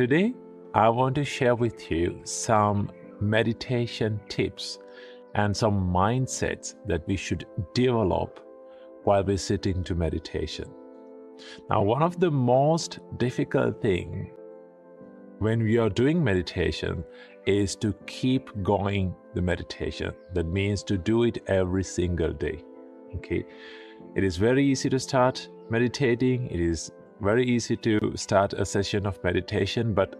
Today, I want to share with you some meditation tips and some mindsets that we should develop while we're sitting to meditation. Now, one of the most difficult things when we are doing meditation is to keep going the meditation. That means to do it every single day. Okay, it is very easy to start meditating. It is very easy to start a session of meditation, but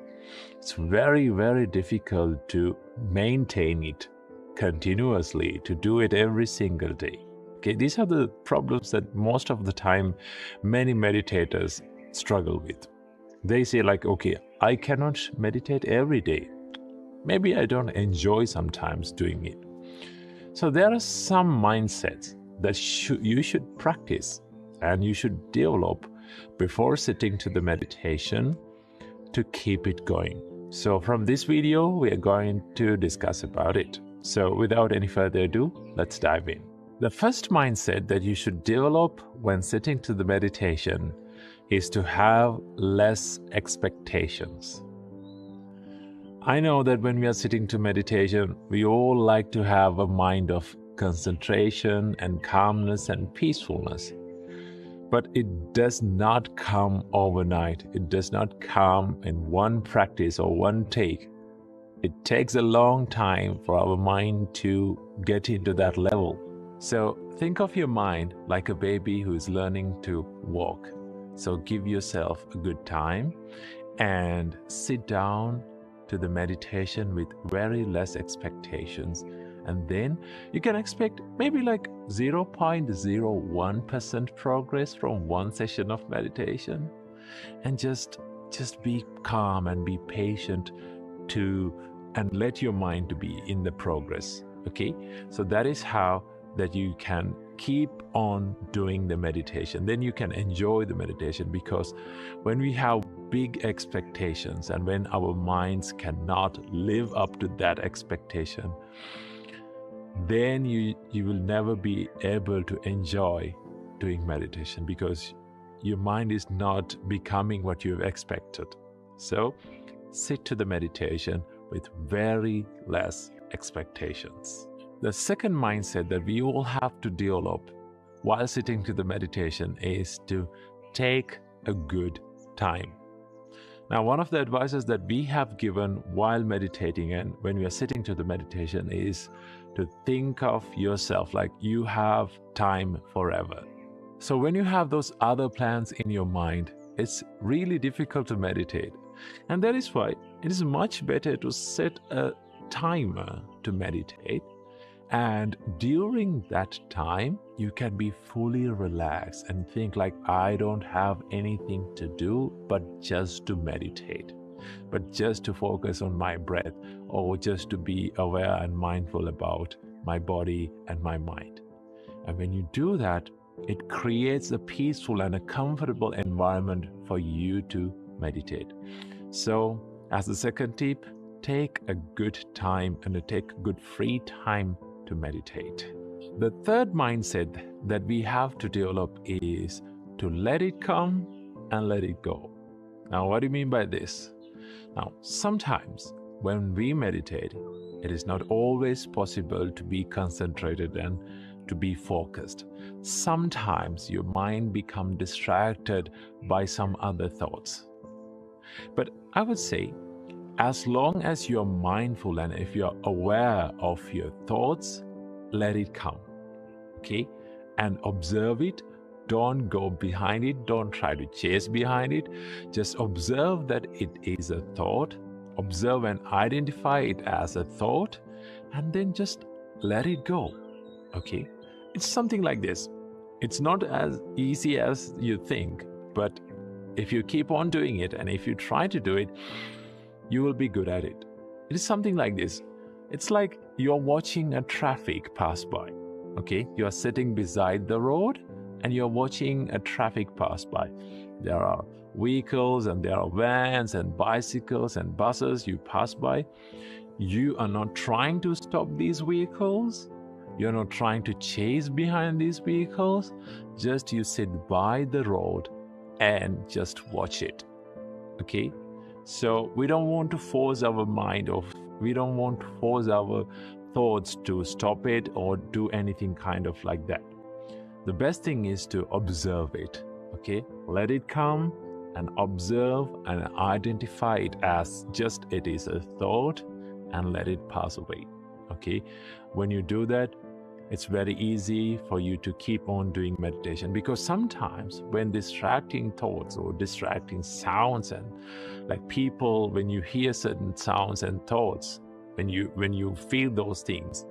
it's very, very difficult to maintain it continuously, to do it every single day. Okay, these are the problems that most of the time many meditators struggle with. They say like, okay, I cannot meditate every day. Maybe I don't enjoy sometimes doing it. So there are some mindsets that you should practice and you should develop before sitting to the meditation to keep it going. So from this video, we are going to discuss about it. So without any further ado, let's dive in. The first mindset that you should develop when sitting to the meditation is to have less expectations. I know that when we are sitting to meditation, we all like to have a mind of concentration and calmness and peacefulness. But it does not come overnight. It does not come in one practice or one take. It takes a long time for our mind to get into that level. So think of your mind like a baby who is learning to walk. So give yourself a good time and sit down to the meditation with very less expectations. And then you can expect maybe like 0.01% progress from one session of meditation. And just be calm and be patient and let your mind to be in the progress. Okay, so that is how that you can keep on doing the meditation. Then you can enjoy the meditation, because when we have big expectations and when our minds cannot live up to that expectation, then you will never be able to enjoy doing meditation, because your mind is not becoming what you have expected. So sit to the meditation with very less expectations. The second mindset that we all have to develop while sitting to the meditation is to take a good time. Now, one of the advices that we have given while meditating and when we are sitting to the meditation is to think of yourself like you have time forever. So when you have those other plans in your mind, it's really difficult to meditate. And that is why it is much better to set a timer to meditate. And during that time, you can be fully relaxed and think like, I don't have anything to do but just to meditate, but just to focus on my breath, or just to be aware and mindful about my body and my mind. And when you do that, it creates a peaceful and a comfortable environment for you to meditate. So as the second tip, take a good time and take good free time to meditate. The third mindset that we have to develop is to let it come and let it go. Now, what do you mean by this? Now, sometimes when we meditate, it is not always possible to be concentrated and to be focused. Sometimes your mind becomes distracted by some other thoughts. But I would say, as long as you're mindful and if you're aware of your thoughts, let it come, okay? And observe it. Don't go behind it. Don't try to chase behind it. Just observe that it is a thought. Observe and identify it as a thought, and then just let it go, okay? It's something like this. It's not as easy as you think, but if you keep on doing it and if you try to do it, you will be good at it. It is something like this. It's like you're watching a traffic pass by, okay? You're sitting beside the road and you're watching a traffic pass by. There are vehicles and there are vans and bicycles and buses you pass by. You are not trying to stop these vehicles. You're not trying to chase behind these vehicles. Just you sit by the road and just watch it, okay? So we don't want to force our mind, or we don't want to force our thoughts to stop it or do anything kind of like that. The best thing is to observe it, okay? Let it come and observe and identify it as just it is a thought and let it pass away, okay? When you do that, it's very easy for you to keep on doing meditation, because sometimes when distracting thoughts or distracting sounds, and like people, when you hear certain sounds and thoughts, when you feel those things,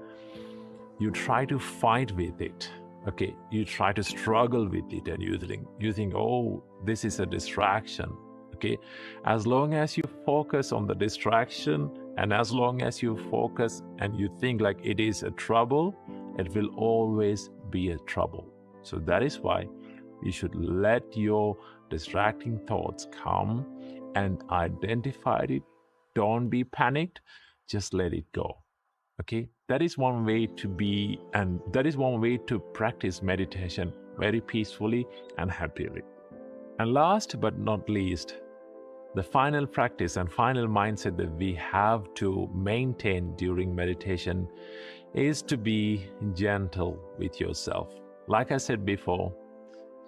you try to fight with it, okay? You try to struggle with it, and you think, oh, this is a distraction, okay? As long as you focus on the distraction, and as long as you focus and you think like it is a trouble, it will always be a trouble. So that is why you should let your distracting thoughts come and identify it. Don't be panicked, just let it go. Okay, that is one way to be, and that is one way to practice meditation very peacefully and happily. And last but not least, the final practice and final mindset that we have to maintain during meditation is to be gentle with yourself. Like I said before,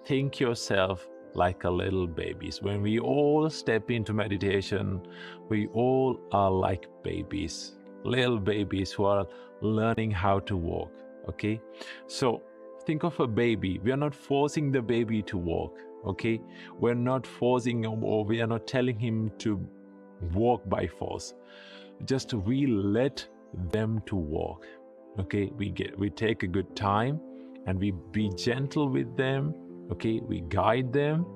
think yourself like a little babies. When we all step into meditation, we all are like babies, little babies who are learning how to walk, okay? So think of a baby. We are not forcing the baby to walk, okay? We're not forcing him, or we are not telling him to walk by force. Just we let them to walk, okay? We take a good time and we be gentle with them, okay? We guide them,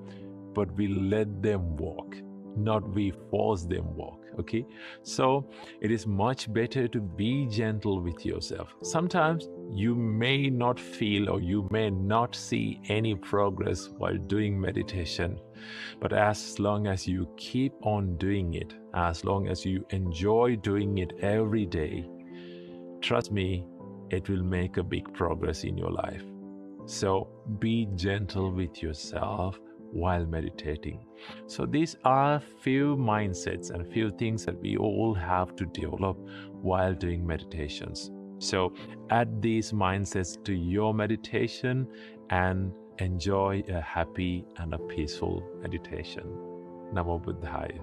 but we let them walk, not we force them walk, okay? So it is much better to be gentle with yourself. Sometimes you may not feel, or you may not see any progress while doing meditation, but as long as you keep on doing it, as long as you enjoy doing it every day, trust me, it will make a big progress in your life. So be gentle with yourself while meditating. So these are few mindsets and few things that we all have to develop while doing meditations. So add these mindsets to your meditation and enjoy a happy and a peaceful meditation. Namo Buddhaya.